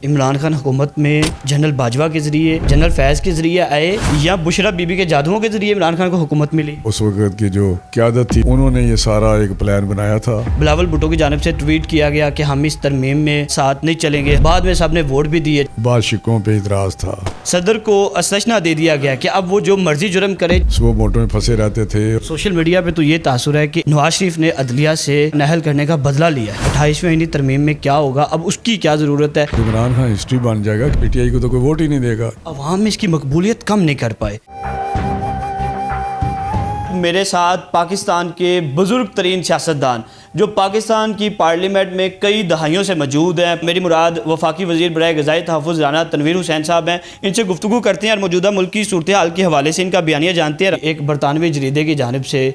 عمران خان حکومت میں جنرل باجوہ کے ذریعے، جنرل فیض کے ذریعے آئے یا بشرا بی بی کے جادوؤں کے ذریعے عمران خان کو حکومت ملی؟ اس وقت کی جو قیادت تھی انہوں نے یہ سارا ایک پلان بنایا تھا۔ بلاول بھٹو کی جانب سے ٹویٹ کیا گیا کہ ہم اس ترمیم میں ساتھ نہیں چلیں گے، بعد میں سب نے ووٹ بھی دیے۔ بعض شکوں پہ اعتراض تھا، صدر کو استثنا دے دیا گیا کہ اب وہ جو مرضی جرم کرے۔ صبح ووٹوں میں پھنسے رہتے تھے۔ سوشل میڈیا پہ تو یہ تاثر ہے کہ نواز شریف نے عدلیہ سے نہل کرنے کا بدلہ لیا ہے۔ 28ویں آئینی ترمیم میں کیا ہوگا، اب اس کی کیا ضرورت ہے؟ عمران خان ہسٹری بن جائے گا، پی ٹی آئی کو تو کوئی ووٹ ہی نہیں دے گا۔ عوام میں اس کی مقبولیت کم نہیں کر پائے۔ میرے ساتھ پاکستان کے بزرگ ترین سیاستدان جو پاکستان کی پارلیمنٹ میں کئی دہائیوں سے موجود ہیں، میری مراد وفاقی وزیر برائے غذائی تحفظ رانا تنویر حسین صاحب ہیں، ان سے گفتگو کرتے ہیں اور موجودہ ملک کی صورتحال کے حوالے سے ان کا بیانیہ جانتے ہیں۔ ایک برطانوی جریدے کی جانب سے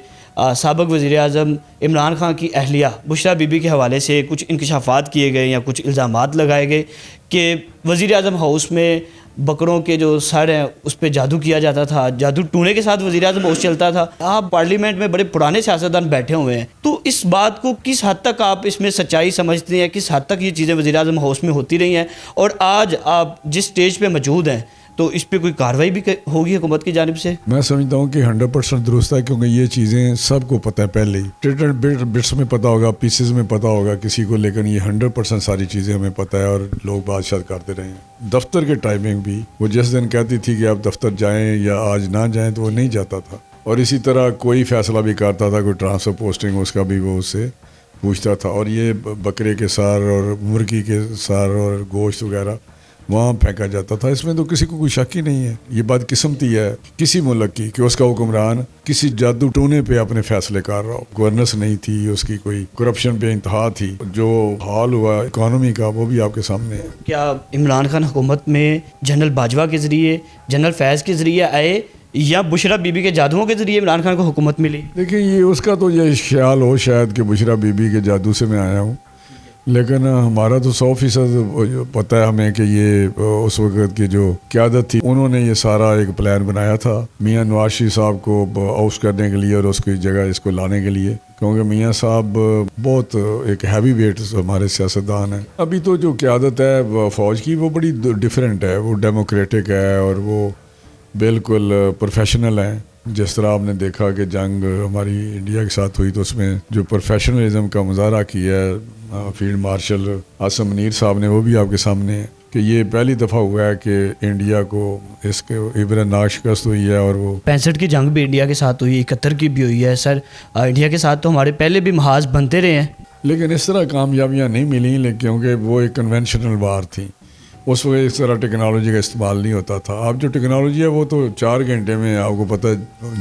سابق وزیر اعظم عمران خان کی اہلیہ بشرا بی بی کے حوالے سے کچھ انکشافات کیے گئے یا کچھ الزامات لگائے گئے کہ وزیر اعظم ہاؤس میں بکروں کے جو سر ہیں اس پہ جادو کیا جاتا تھا، جادو ٹونے کے ساتھ وزیر اعظم ہاؤس چلتا تھا۔ آپ پارلیمنٹ میں بڑے پرانے سیاستدان بیٹھے ہوئے ہیں، تو اس بات کو کس حد تک آپ اس میں سچائی سمجھتے ہیں، کس حد تک یہ چیزیں وزیر اعظم ہاؤس میں ہوتی رہی ہیں، اور آج آپ جس سٹیج پہ موجود ہیں تو اس پہ کوئی کارروائی بھی ہوگی حکومت کی جانب سے؟ میں سمجھتا ہوں کہ 100% درست ہے، کیونکہ یہ چیزیں سب کو پتہ ہے پہلے ہی، بٹس میں پتہ ہوگا، پیسز میں پتہ ہوگا کسی کو، لیکن یہ 100% ساری چیزیں ہمیں پتہ ہے اور لوگ بادشاہ کرتے رہے ہیں۔ دفتر کے ٹائمنگ بھی وہ جس دن کہتی تھی کہ آپ دفتر جائیں یا آج نہ جائیں تو وہ نہیں جاتا تھا، اور اسی طرح کوئی فیصلہ بھی کرتا تھا، کوئی ٹرانسفر پوسٹنگ اس کا بھی وہ اس سے پوچھتا تھا، اور یہ بکرے کے سار اور مرغی کے سار اور گوشت وغیرہ وہاں پھینکا جاتا تھا۔ اس میں تو کسی کو کوئی شک ہی نہیں ہے۔ یہ بدقسمتی ہے کسی ملک کی کہ اس کا حکمران کسی جادو ٹونے پہ اپنے فیصلے کر رہا ہو۔ گورننس نہیں تھی اس کی، کوئی کرپشن پہ انتہا تھی۔ جو حال ہوا اکانومی کا وہ بھی آپ کے سامنے ہے۔ کیا عمران خان حکومت میں جنرل باجوہ کے ذریعے، جنرل فیض کے ذریعے آئے یا بشرا بی بی کے جادوؤں کے ذریعے عمران خان کو حکومت ملی؟ دیکھیں یہ اس کا تو یہ خیال ہو شاید کہ بشرا بی بی کے جادو سے میں آیا ہوں، لیکن ہمارا تو 100% پتہ ہے ہمیں کہ یہ اس وقت کی جو قیادت تھی انہوں نے یہ سارا ایک پلان بنایا تھا میاں نواز شریف صاحب کو آؤٹ کرنے کے لیے اور اس کی جگہ اس کو لانے کے لیے، کیونکہ میاں صاحب بہت ایک ہیوی ویٹ ہمارے سیاستدان ہیں۔ ابھی تو جو قیادت ہے فوج کی وہ بڑی ڈیفرنٹ ہے، وہ ڈیموکریٹک ہے اور وہ بالکل پروفیشنل ہیں۔ جس طرح آپ نے دیکھا کہ جنگ ہماری انڈیا کے ساتھ ہوئی تو اس میں جو پروفیشنلزم کا مظاہرہ کیا ہے فیلڈ مارشل عاصم منیر صاحب نے، وہ بھی آپ کے سامنے ہے کہ یہ پہلی دفعہ ہوا ہے کہ انڈیا کو اس کے عبرتناک شکست ہوئی ہے، اور وہ 65 کی جنگ بھی انڈیا کے ساتھ ہوئی، 71 کی بھی ہوئی ہے۔ سر انڈیا کے ساتھ تو ہمارے پہلے بھی محاذ بنتے رہے ہیں، لیکن اس طرح کامیابیاں نہیں ملیں، لیکن کیونکہ وہ ایک کنونشنل وار تھی، اس وقت اس طرح ٹیکنالوجی کا استعمال نہیں ہوتا تھا۔ اب جو ٹیکنالوجی ہے وہ تو 4 گھنٹے میں آپ کو پتہ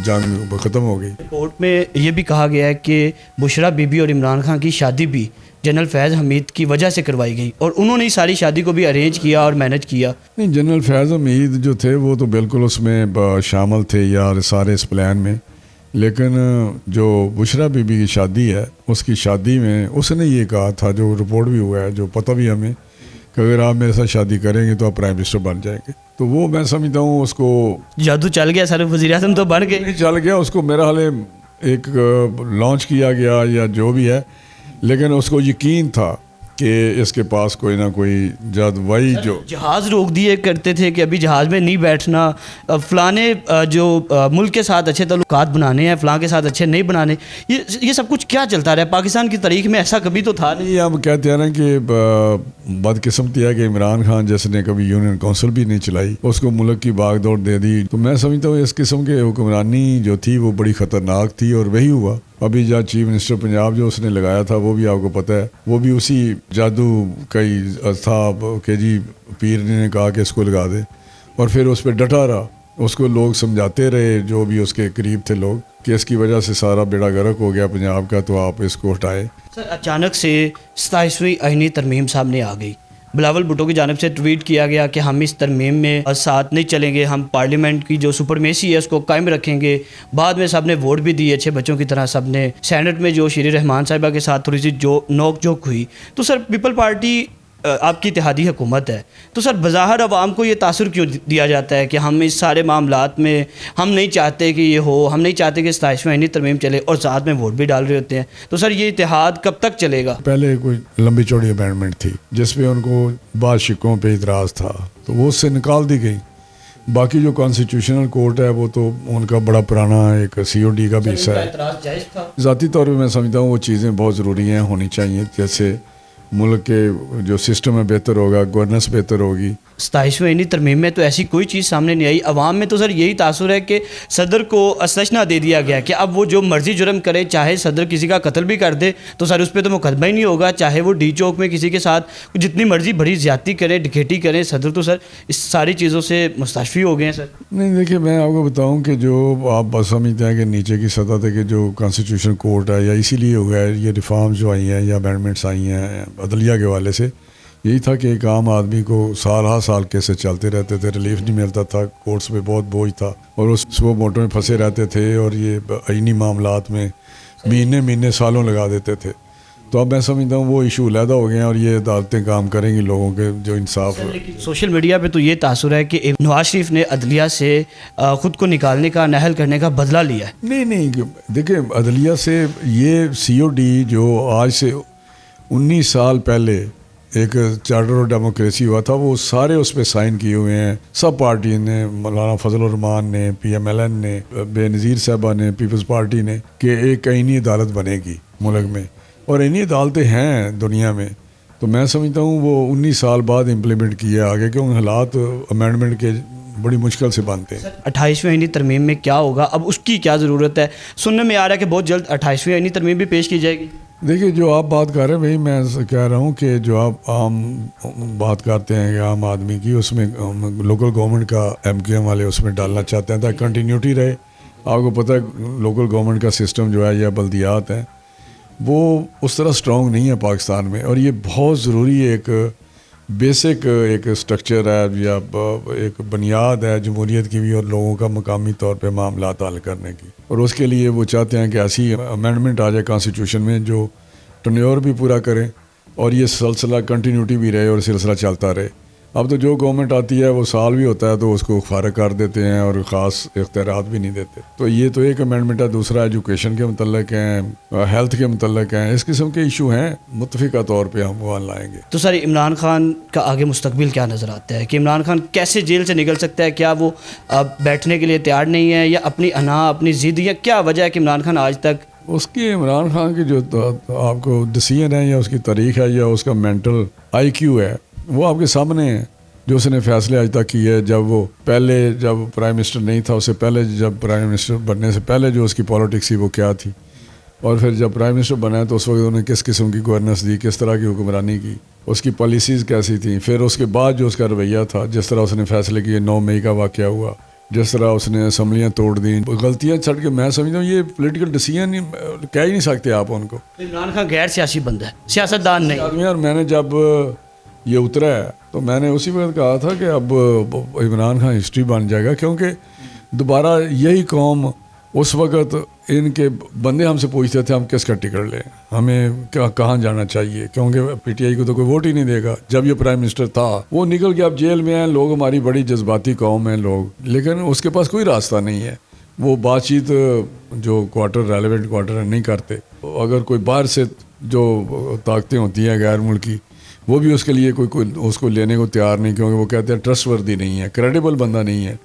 جنگ ختم ہو گئی۔ رپورٹ میں یہ بھی کہا گیا ہے کہ بشرا بی بی اور عمران خان کی شادی بھی جنرل فیض حمید کی وجہ سے کروائی گئی، اور انہوں نے ساری شادی کو بھی ارینج کیا اور مینج کیا۔ نہیں، جنرل فیض حمید جو تھے وہ تو بالکل اس میں شامل تھے یا سارے اس پلان میں، لیکن جو بشرا بی بی کی شادی ہے اس کی شادی میں اس نے یہ کہا تھا، جو رپورٹ بھی ہوا ہے، جو پتہ بھی ہمیں، کہ اگر آپ میرے ساتھ شادی کریں گے تو آپ پرائم منسٹر بن جائیں گے۔ تو وہ میں سمجھتا ہوں اس کو جادو چل گیا سر، وزیر اعظم تو بن گئے۔ نہیں چل گیا، اس کو میرا حال ایک لانچ کیا گیا یا جو بھی ہے، لیکن اس کو یقین تھا کہ اس کے پاس کوئی نہ کوئی جادوئی جو جہاز روک دیے کرتے تھے کہ ابھی جہاز میں نہیں بیٹھنا، فلانے جو ملک کے ساتھ اچھے تعلقات بنانے ہیں، فلاں کے ساتھ اچھے نہیں بنانے، یہ سب کچھ کیا چلتا رہا ہے پاکستان کی تاریخ میں؟ ایسا کبھی تو تھا نہیں۔ یہ ہم کہتے ہیں نا کہ بدقسمتی ہے کہ عمران خان جیسے نے کبھی یونین کونسل بھی نہیں چلائی، اس کو ملک کی باغ دوڑ دے دی۔ تو میں سمجھتا ہوں اس قسم کے حکمرانی جو تھی وہ بڑی خطرناک تھی، اور وہی ہوا۔ ابھی جہاں چیف منسٹر پنجاب جو اس نے لگایا تھا وہ بھی آپ کو پتہ ہے، وہ بھی اسی جادو کا ہی تھا کہ جی پیر نے کہا کہ اس کو لگا دے، اور پھر اس پہ ڈٹا رہا۔ اس کو لوگ سمجھاتے رہے جو بھی اس کے قریب تھے لوگ کہ اس کی وجہ سے سارا بیڑا غرق ہو گیا پنجاب کا، تو آپ اس کو ہٹائے۔ سر اچانک سے 27ویں آئینی ترمیم سامنے آ گئی، بلاول بھٹو کی جانب سے ٹویٹ کیا گیا کہ ہم اس ترمیم میں ساتھ نہیں چلیں گے، ہم پارلیمنٹ کی جو سپرمیسی ہے اس کو قائم رکھیں گے۔ بعد میں سب نے ووٹ بھی دیے، اچھے بچوں کی طرح سب نے۔ سینٹ میں جو شیری رحمان صاحبہ کے ساتھ تھوڑی سی جو نوک جھوک ہوئی، تو سر پیپل پارٹی آپ کی اتحادی حکومت ہے، تو سر بظاہر عوام کو یہ تاثر کیوں دیا جاتا ہے کہ ہم اس سارے معاملات میں ہم نہیں چاہتے کہ یہ ہو، ہم نہیں چاہتے کہ 27ویں آئینی ترمیم چلے اور ساتھ میں ووٹ بھی ڈال رہے ہوتے ہیں، تو سر یہ اتحاد کب تک چلے گا؟ پہلے کوئی لمبی چوڑی امینڈمنٹ تھی جس پہ ان کو بعض شکوں پہ اعتراض تھا، تو وہ اس سے نکال دی گئی۔ باقی جو کانسٹیٹیوشنل کورٹ ہے وہ تو ان کا بڑا پرانا ایک COD کا بھی حصہ ہے۔ اعتراض جائز تھا؟ ذاتی طور پہ میں سمجھتا ہوں وہ چیزیں بہت ضروری ہیں، ہونی چاہیے، جیسے ملک کے جو سسٹم ہے بہتر ہوگا، گورننس بہتر ہوگی۔ 27ویں آئینی ترمیم میں تو ایسی کوئی چیز سامنے نہیں آئی، عوام میں تو سر یہی تاثر ہے کہ صدر کو استثنا دے دیا گیا کہ اب وہ جو مرضی جرم کرے، چاہے صدر کسی کا قتل بھی کر دے تو سر اس پہ تو مقدمہ ہی نہیں ہوگا، چاہے وہ ڈی چوک میں کسی کے ساتھ جتنی مرضی بڑی زیادتی کرے، ڈکیٹی کرے، صدر تو سر اس ساری چیزوں سے مستعفی ہو گئے ہیں۔ سر نہیں دیکھیے، میں آپ کو بتاؤں کہ جو آپ بس سمجھتے ہیں کہ نیچے کی سطح تھے کہ جو کانسٹیٹیوشن کورٹ ہے، یا اسی لیے ہوا ہے یہ ریفارمز جو آئی ہیں یا امینڈمنٹس آئی ہیں عدلیہ کے حوالے سے، یہی تھا کہ ایک عام آدمی کو سال کیسے چلتے رہتے تھے، ریلیف نہیں ملتا تھا، کورٹس پہ بہت بوجھ تھا اور اس وہ موٹوں میں پھنسے رہتے تھے اور یہ آئینی معاملات میں مہینے سالوں لگا دیتے تھے۔ تو اب میں سمجھتا ہوں وہ ایشو علیحدہ ہو گئے ہیں اور یہ عدالتیں کام کریں گی لوگوں کے جو انصاف۔ لیکن سوشل میڈیا پہ تو یہ تاثر ہے کہ نواز شریف نے عدلیہ سے خود کو نکالنے کا، نااہل کرنے کا بدلہ لیا ہے۔ نہیں دیکھیں، عدلیہ سے یہ COD جو آج سے 19 سال پہلے ایک چارٹر آف ڈیموکریسی ہوا تھا، وہ سارے اس پہ سائن کیے ہوئے ہیں، سب پارٹی نے، مولانا فضل الرحمان نے، PMLN نے، بے نظیر صاحبہ نے، پیپلز پارٹی نے، کہ ایک آئینی عدالت بنے گی ملک میں، اور آئینی عدالتیں ہیں دنیا میں۔ تو میں سمجھتا ہوں وہ 19 سال بعد امپلیمنٹ کیا آگے، کیونکہ حالات امینڈمنٹ کے بڑی مشکل سے بنتے ہیں۔ 28ویں آئینی ترمیم میں کیا ہوگا، اب اس کی کیا ضرورت ہے؟ سننے میں آ رہا ہے کہ بہت جلد 28ویں آئینی ترمیم بھی پیش کی جائے گی۔ دیکھیے، جو آپ بات کر رہے ہیں بھائی، میں کہہ رہا ہوں کہ جو آپ عام بات کرتے ہیں کہ عام آدمی کی، اس میں لوکل گورنمنٹ کا MQM والے اس میں ڈالنا چاہتے ہیں تاکہ کنٹینیوٹی رہے۔ آپ کو پتہ ہے لوکل گورنمنٹ کا سسٹم جو ہے یا بلدیات ہیں وہ اس طرح سٹرونگ نہیں ہے پاکستان میں، اور یہ بہت ضروری ایک بیسک ایک سٹرکچر ہے یا ایک بنیاد ہے جمہوریت کی بھی اور لوگوں کا مقامی طور پہ معاملات حل کرنے کی، اور اس کے لیے وہ چاہتے ہیں کہ ایسی امینڈمنٹ آ جائے کانسٹیٹیوشن میں جو ٹنیور بھی پورا کریں اور یہ سلسلہ کنٹینیوٹی بھی رہے اور سلسلہ چلتا رہے۔ اب تو جو گورنمنٹ آتی ہے وہ سال بھی ہوتا ہے تو اس کو فارغ کر دیتے ہیں اور خاص اختیارات بھی نہیں دیتے۔ تو یہ تو ایک امینڈمنٹ ہے، دوسرا ایجوکیشن کے متعلق ہیں، ہیلتھ کے متعلق ہیں، اس قسم کے ایشو ہیں، متفقہ طور پہ ہم وہ لائیں گے۔ تو سر عمران خان کا آگے مستقبل کیا نظر آتا ہے کہ عمران خان کیسے جیل سے نکل سکتا ہے؟ کیا وہ اب بیٹھنے کے لیے تیار نہیں ہے، یا اپنی انا، اپنی ضد، یا کیا وجہ ہے کہ عمران خان آج تک؟ اس کی عمران خان کی جو آپ کو ڈسیزن ہے یا اس کی تاریخ ہے یا اس کا مینٹل IQ ہے وہ آپ کے سامنے ہے، جو اس نے فیصلے آج تک کیے۔ جب وہ پہلے جب پرائم منسٹر نہیں تھا، اس سے پہلے جب پرائم منسٹر بننے سے پہلے جو اس کی پالیٹکس تھی وہ کیا تھی، اور پھر جب پرائم منسٹر بنا تو اس وقت انہوں نے کس قسم کی گورننس دی، کس طرح کی حکمرانی کی، اس کی پالیسیز کیسی تھیں، پھر اس کے بعد جو اس کا رویہ تھا، جس طرح اس نے فیصلے کیے، 9 مئی کا واقعہ ہوا، جس طرح اس نے اسمبلیاں توڑ دیں، غلطیاں چھٹ کے، میں سمجھتا ہوں یہ پولیٹیکل ڈیسیژن کہہ ہی نہیں سکتے آپ ان کو۔ عمران خان غیر سیاسی بندہ ہے، سیاستدان نہیں۔ آدمی، اور میں نے جب یہ اترا ہے تو میں نے اسی وقت کہا تھا کہ اب عمران خان ہسٹری بن جائے گا، کیونکہ دوبارہ یہی قوم اس وقت ان کے بندے ہم سے پوچھتے تھے ہم کس کا ٹکٹ لیں، ہمیں کہاں جانا چاہیے، کیونکہ PTI کو تو کوئی ووٹ ہی نہیں دے گا۔ جب یہ پرائم منسٹر تھا وہ نکل کے اب جیل میں ہیں، لوگ ہماری بڑی جذباتی قوم ہیں لوگ، لیکن اس کے پاس کوئی راستہ نہیں ہے، وہ بات چیت جو ریلیونٹ کوارٹر نہیں کرتے۔ اگر کوئی باہر سے جو طاقتیں ہوتی ہیں غیر ملکی، وہ بھی اس کے لیے کوئی اس کو لینے کو تیار نہیں، کیونکہ وہ کہتے ہیں ٹرسٹ وردی نہیں ہے، کریڈیبل بندہ نہیں ہے،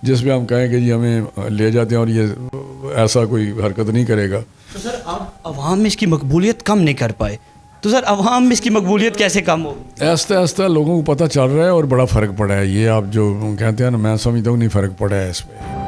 جس پہ ہم کہیں کہ جی ہمیں لے جاتے ہیں اور یہ ایسا کوئی حرکت نہیں کرے گا۔ تو سر آپ عوام میں اس کی مقبولیت کم نہیں کر پائے، تو سر عوام میں اس کی مقبولیت کیسے کم ہو؟ آہستہ آہستہ لوگوں کو پتہ چل رہا ہے اور بڑا فرق پڑا ہے، یہ آپ جو کہتے ہیں نا، میں سمجھتا ہوں نہیں فرق پڑا ہے اس پہ۔